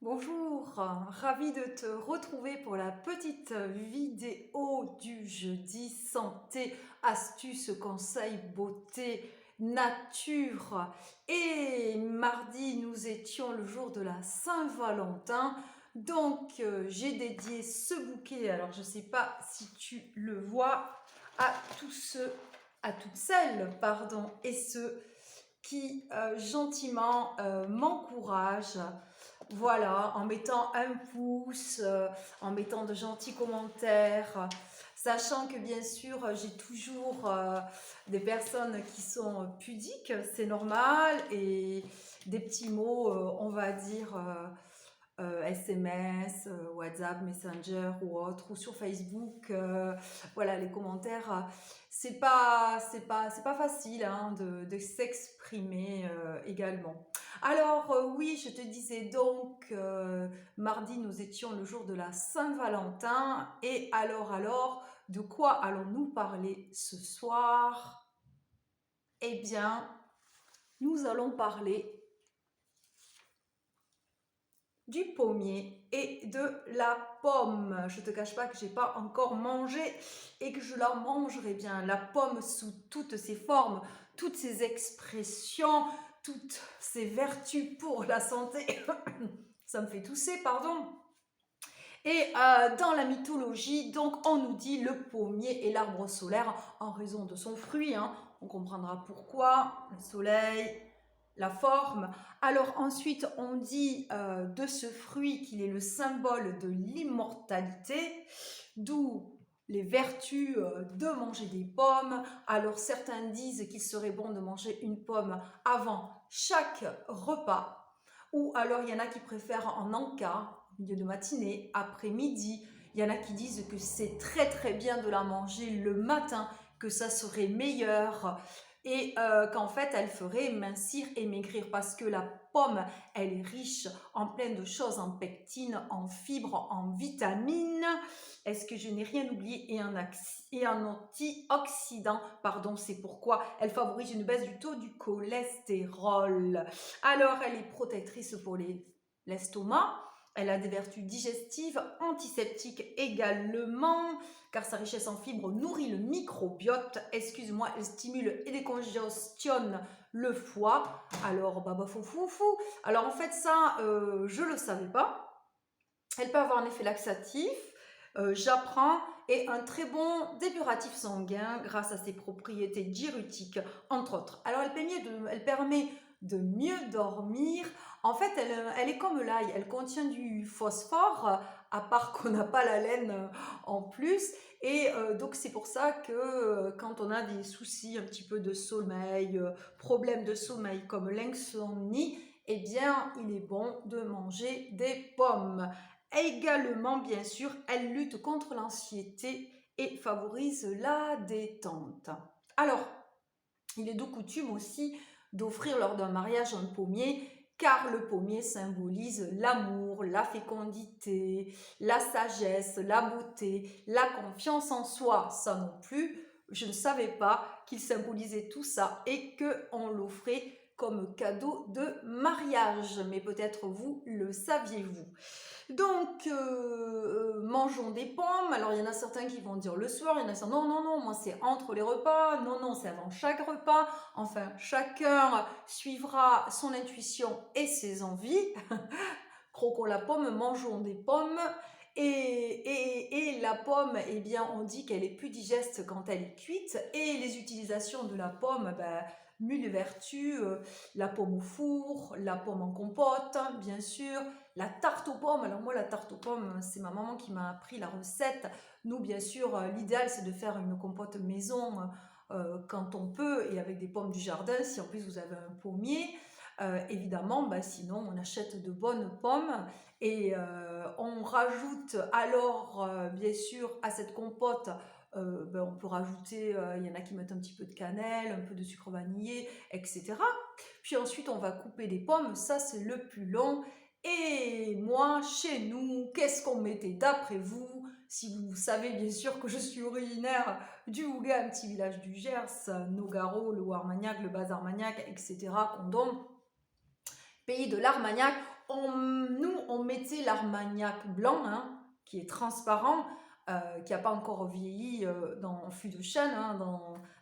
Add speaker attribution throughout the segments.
Speaker 1: Bonjour, ravie de te retrouver pour la petite vidéo du jeudi santé, astuces, conseils, beauté, nature. Et mardi, nous étions le jour de la Saint-Valentin. Donc, j'ai dédié ce bouquet, alors je ne sais pas si tu le vois, à tous ceux, à toutes celles, pardon, et ceux qui gentiment m'encouragent. Voilà, en mettant un pouce, en mettant de gentils commentaires, sachant que bien sûr, j'ai toujours des personnes qui sont pudiques, c'est normal, et des petits mots, on va dire, SMS, WhatsApp, Messenger ou autre, ou sur Facebook. Voilà, les commentaires, c'est pas facile hein, de s'exprimer également. Alors oui, je te disais donc, mardi nous étions le jour de la Saint-Valentin, et alors, de quoi allons-nous parler ce soir? Eh bien, nous allons parler du pommier et de la pomme. Je ne te cache pas que j'ai pas encore mangé et que je la mangerai bien. La pomme sous toutes ses formes, toutes ses expressions, toutes ses vertus pour la santé. Ça me fait tousser, pardon. Et dans la mythologie, donc, on nous dit le pommier est l'arbre solaire en raison de son fruit. Hein. On comprendra pourquoi. Le soleil, la forme. Alors ensuite, on dit de ce fruit qu'il est le symbole de l'immortalité, d'où les vertus de manger des pommes. Alors certains disent qu'il serait bon de manger une pomme avant chaque repas. Ou alors il y en a qui préfèrent en encas, au milieu de matinée, après-midi. Il y en a qui disent que c'est très très bien de la manger le matin, que ça serait meilleur et qu'en fait elle ferait mincir et maigrir parce que la pomme elle est riche en plein de choses, en pectine, en fibres, en vitamines. Est-ce que je n'ai rien oublié? Et un antioxydant, pardon, c'est pourquoi elle favorise une baisse du taux du cholestérol. Alors elle est protectrice pour l'estomac. Elle a des vertus digestives, antiseptiques également, car sa richesse en fibres nourrit le microbiote. Excuse-moi, elle stimule et décongestionne le foie. Alors, fou. Alors, en fait, ça, je ne le savais pas. Elle peut avoir un effet laxatif, j'apprends, et un très bon dépuratif sanguin grâce à ses propriétés diurétiques, entre autres. Alors, elle permet de mieux dormir. En fait, elle est comme l'ail, elle contient du phosphore, à part qu'on n'a pas la laine en plus. Et donc, c'est pour ça que quand on a des soucis un petit peu de sommeil, problèmes de sommeil comme l'insomnie, eh bien, il est bon de manger des pommes. Également, bien sûr, elle lutte contre l'anxiété et favorise la détente. Alors, il est de coutume aussi d'offrir lors d'un mariage un pommier, car le pommier symbolise l'amour, la fécondité, la sagesse, la beauté, la confiance en soi. Ça non plus, je ne savais pas qu'il symbolisait tout ça et qu'on l'offrait comme cadeau de mariage. Mais peut-être vous le saviez-vous. Donc, mangeons des pommes. Alors, il y en a certains qui vont dire le soir, il y en a certains, non, moi c'est entre les repas, non, c'est avant chaque repas. Enfin, chacun suivra son intuition et ses envies. Croquons la pomme, mangeons des pommes. Et la pomme, eh bien, on dit qu'elle est plus digeste quand elle est cuite. Et les utilisations de la pomme, ben, mille vertus. La pomme au four, la pomme en compote, bien sûr. La tarte aux pommes, alors moi la tarte aux pommes, c'est ma maman qui m'a appris la recette. Nous, bien sûr, l'idéal c'est de faire une compote maison quand on peut et avec des pommes du jardin, si en plus vous avez un pommier. Évidemment, bah, sinon on achète de bonnes pommes et on rajoute alors bien sûr à cette compote, ben, on peut rajouter, il y en a qui mettent un petit peu de cannelle, un peu de sucre vanillé, etc. Puis ensuite on va couper les pommes, ça c'est le plus long. Et moi, chez nous, qu'est-ce qu'on mettait d'après vous? Si vous savez bien sûr que je suis originaire du Houga, un petit village du Gers, Nogaro, le Haut-Armagnac, le Bas-Armagnac, etc., Condom, pays de l'Armagnac, nous, on mettez l'Armagnac blanc, hein, qui est transparent, qui n'a pas encore vieilli dans un fût de chêne, hein,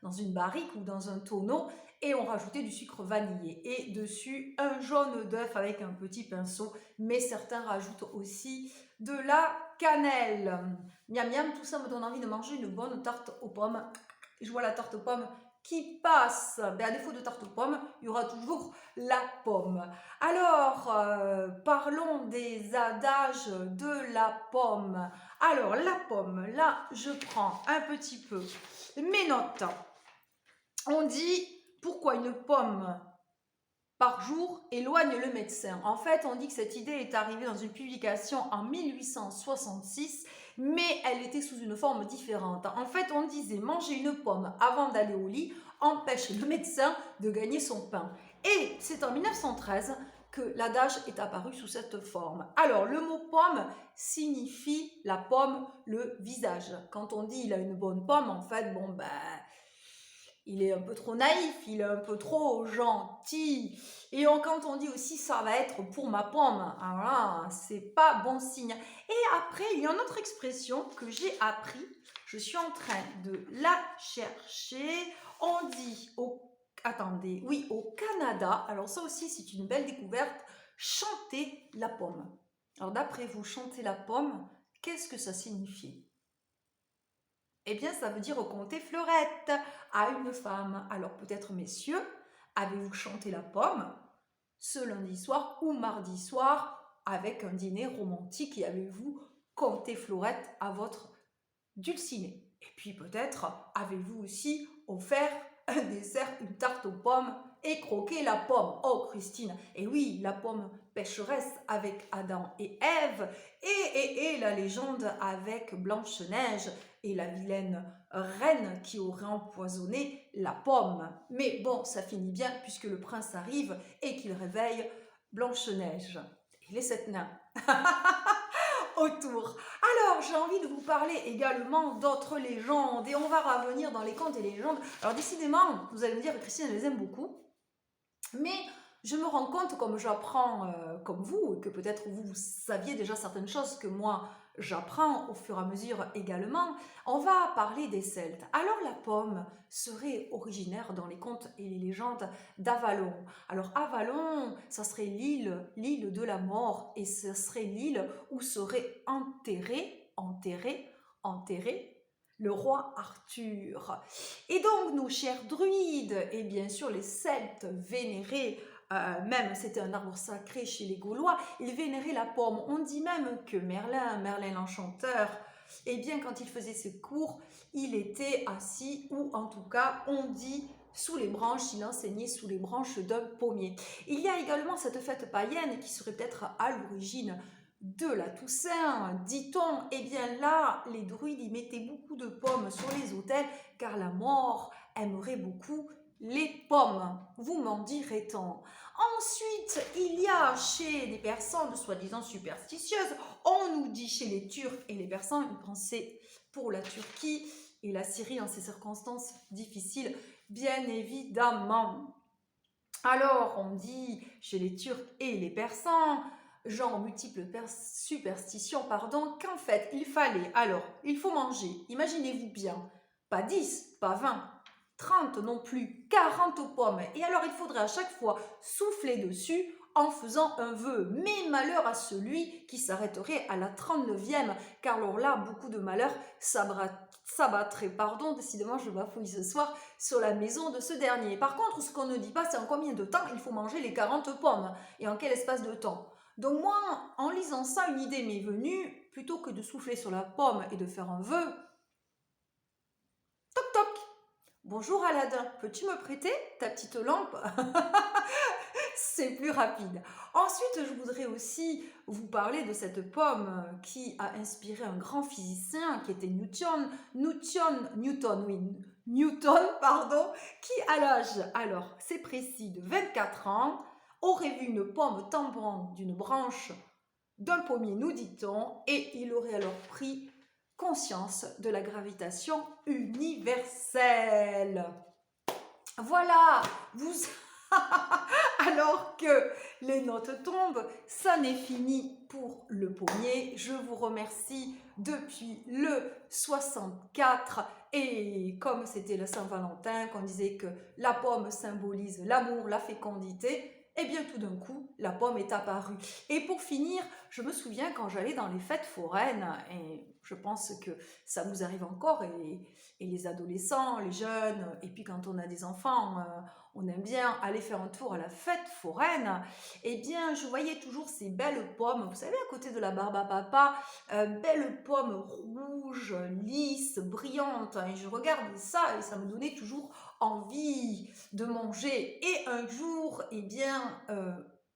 Speaker 1: dans une barrique ou dans un tonneau, et on rajoutait du sucre vanillé. Et dessus, un jaune d'œuf avec un petit pinceau, mais certains rajoutent aussi de la cannelle. Miam miam, tout ça me donne envie de manger une bonne tarte aux pommes. Je vois la tarte aux pommes qui passe. Ben, à défaut de tarte aux pommes, il y aura toujours la pomme. Alors, parlons des adages de la pomme. Alors, la pomme, là, je prends un petit peu mes notes. On dit, pourquoi une pomme par jour éloigne le médecin? En fait, on dit que cette idée est arrivée dans une publication en 1866, mais elle était sous une forme différente. En fait, on disait manger une pomme avant d'aller au lit empêche le médecin de gagner son pain. Et c'est en 1913 que l'adage est apparu sous cette forme. Alors, le mot pomme signifie la pomme, le visage. Quand on dit il a une bonne pomme, en fait, bon, ben, il est un peu trop naïf, il est un peu trop gentil. Et quand on dit aussi ça va être pour ma pomme, alors là, c'est pas bon signe. Et après, il y a une autre expression que j'ai appris. Je suis en train de la chercher. On dit attendez, oui, au Canada, alors ça aussi c'est une belle découverte, chanter la pomme. Alors d'après vous, chanter la pomme, qu'est-ce que ça signifie? Eh bien, ça veut dire compter fleurette à une femme. Alors peut-être, messieurs, avez-vous chanté la pomme ce lundi soir ou mardi soir avec un dîner romantique et avez-vous compté fleurette à votre dulciné? Et puis peut-être, avez-vous aussi offert un dessert, une tarte aux pommes et croqué la pomme? Oh Christine, et oui, la pomme pécheresse avec Adam et Ève et la légende avec Blanche-Neige et la vilaine reine qui aurait empoisonné la pomme. Mais bon, ça finit bien puisque le prince arrive et qu'il réveille Blanche-Neige et les 7 nains autour. Alors, j'ai envie de vous parler également d'autres légendes et on va revenir dans les contes et les légendes. Alors, décidément, vous allez me dire que Christine, elle les aime beaucoup, mais je me rends compte, comme j'apprends comme vous, et que peut-être vous saviez déjà certaines choses que moi j'apprends au fur et à mesure également, on va parler des Celtes. Alors la pomme serait originaire dans les contes et les légendes d'Avalon. Alors Avalon, ça serait l'île de la mort, et ce serait l'île où serait enterré le roi Arthur. Et donc nos chers druides, et bien sûr les Celtes vénéraient, même c'était un arbre sacré chez les Gaulois, ils vénéraient la pomme. On dit même que Merlin l'enchanteur, eh bien quand il faisait ses cours, il était assis, ou en tout cas on dit sous les branches, il enseignait sous les branches d'un pommier. Il y a également cette fête païenne qui serait peut-être à l'origine de la Toussaint, dit-on. Eh bien là, les druides y mettaient beaucoup de pommes sur les autels, car la mort aimerait beaucoup les pommes. Vous m'en direz-on. Ensuite, il y a chez les personnes soi-disant superstitieuses, on nous dit chez les Turcs et les Persans, une pensée pour la Turquie et la Syrie dans ces circonstances difficiles, bien évidemment. Alors, on dit chez les Turcs et les Persans, genre multiples superstitions, pardon, qu'en fait, il faut manger, imaginez-vous bien, pas 10, pas 20, 30 non plus, 40 pommes. Et alors, il faudrait à chaque fois souffler dessus en faisant un vœu. Mais malheur à celui qui s'arrêterait à la 39e, car alors là, beaucoup de malheurs s'abattraient, décidément je bafouille ce soir, sur la maison de ce dernier. Par contre, ce qu'on ne dit pas, c'est en combien de temps il faut manger les 40 pommes et en quel espace de temps. Donc moi, en lisant ça, une idée m'est venue, plutôt que de souffler sur la pomme et de faire un vœu, toc toc, bonjour Aladdin, peux-tu me prêter ta petite lampe? C'est plus rapide. Ensuite, je voudrais aussi vous parler de cette pomme qui a inspiré un grand physicien qui était Newton, qui à l'âge, alors c'est précis, de 24 ans, aurait vu une pomme tombant d'une branche d'un pommier, nous dit-on, et il aurait alors pris conscience de la gravitation universelle. Voilà, vous Alors que les notes tombent, ça n'est fini pour le pommier. Je vous remercie depuis le 64 et comme c'était le Saint-Valentin, qu'on disait que la pomme symbolise l'amour, la fécondité, et bien tout d'un coup, la pomme est apparue. Et pour finir, je me souviens quand j'allais dans les fêtes foraines, et je pense que ça vous arrive encore, et les adolescents, les jeunes, et puis quand on a des enfants, on aime bien aller faire un tour à la fête foraine, eh bien, je voyais toujours ces belles pommes, vous savez, à côté de la barbe à papa, belles pommes rouges, lisses, brillantes, et je regardais ça et ça me donnait toujours envie de manger. Et un jour, eh bien,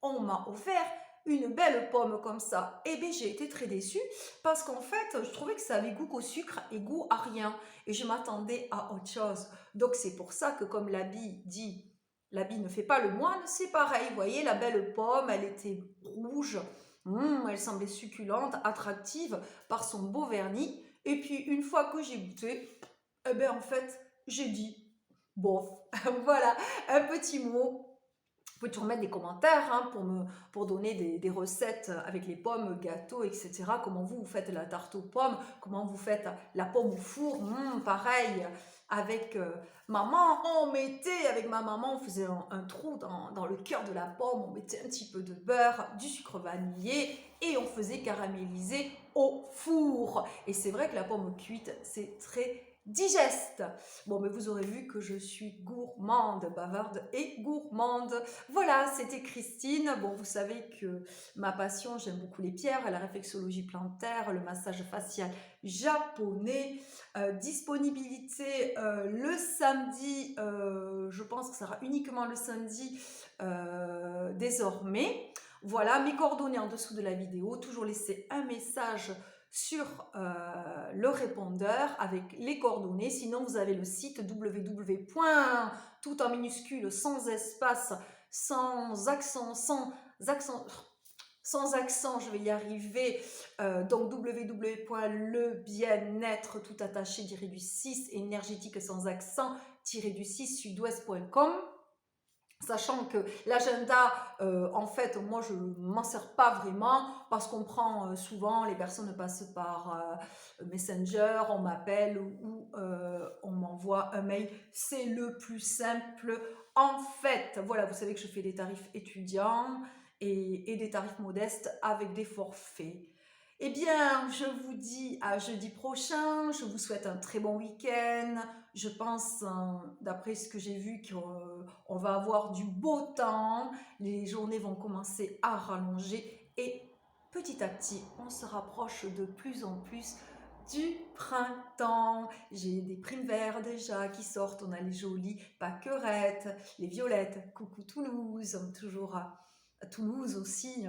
Speaker 1: on m'a offert une belle pomme comme ça. Et bien, j'ai été très déçue parce qu'en fait, je trouvais que ça avait goût qu'au sucre et goût à rien. Et je m'attendais à autre chose. Donc, c'est pour ça que, comme l'habit dit, l'habit ne fait pas le moine, c'est pareil. Vous voyez, la belle pomme, elle était rouge. Elle semblait succulente, attractive par son beau vernis. Et puis, une fois que j'ai goûté, eh bien, en fait, j'ai dit, bof. Voilà, un petit mot. Vous pouvez toujours mettre des commentaires hein, pour donner des recettes avec les pommes, gâteaux, etc. Comment vous faites la tarte aux pommes, comment vous faites la pomme au four. Pareil, avec maman, avec ma maman, on faisait un trou dans le cœur de la pomme, on mettait un petit peu de beurre, du sucre vanillé et on faisait caraméliser au four. Et c'est vrai que la pomme cuite, c'est très digeste. Bon, mais vous aurez vu que je suis gourmande, bavarde et gourmande. Voilà, c'était Christine. Bon, vous savez que ma passion, j'aime beaucoup les pierres, la réflexologie plantaire, le massage facial japonais. Disponibilité le samedi, je pense que ça sera uniquement le samedi désormais. Voilà, mes coordonnées en dessous de la vidéo. Toujours laisser un message sur le répondeur avec les coordonnées. Sinon, vous avez le site www. Tout en minuscule, sans espace, sans accent, sans accent, je vais y arriver. Donc www.lebien-être tout attaché du 6 énergétique sans accent du 6 sud-ouest.com. Sachant que l'agenda, en fait, moi, je ne m'en sers pas vraiment parce qu'on prend souvent, les personnes passent par Messenger, on m'appelle ou on m'envoie un mail. C'est le plus simple. En fait, voilà, vous savez que je fais des tarifs étudiants et des tarifs modestes avec des forfaits. Eh bien, je vous dis à jeudi prochain. Je vous souhaite un très bon week-end. Je pense, d'après ce que j'ai vu, qu'on va avoir du beau temps. Les journées vont commencer à rallonger et petit à petit, on se rapproche de plus en plus du printemps. J'ai des primes verts déjà qui sortent. On a les jolies pâquerettes, les violettes. Coucou Toulouse, toujours à Toulouse aussi.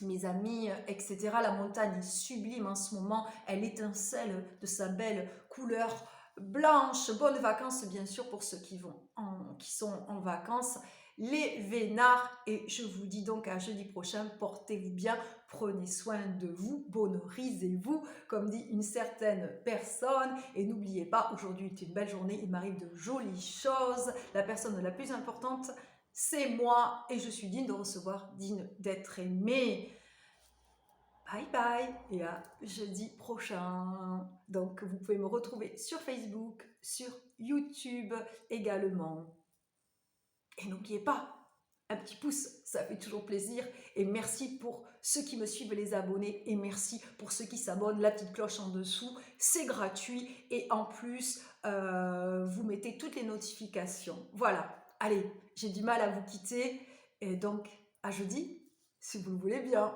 Speaker 1: Mes amis, etc. La montagne est sublime en ce moment, elle étincelle de sa belle couleur blanche. Bonnes vacances bien sûr pour ceux qui sont en vacances, les vénards. Et je vous dis donc à jeudi prochain, portez-vous bien, prenez soin de vous, bonorisez-vous, comme dit une certaine personne. Et n'oubliez pas, aujourd'hui est une belle journée, il m'arrive de jolies choses. La personne la plus importante, c'est moi et je suis digne de recevoir, digne d'être aimée. Bye bye et à jeudi prochain. Donc vous pouvez me retrouver sur Facebook, sur YouTube également. Et n'oubliez pas, un petit pouce, ça fait toujours plaisir. Et merci pour ceux qui me suivent, les abonnés. Et merci pour ceux qui s'abonnent, la petite cloche en dessous. C'est gratuit. Et en plus, vous mettez toutes les notifications. Voilà. Allez, j'ai du mal à vous quitter. Et donc, à jeudi, si vous le voulez bien.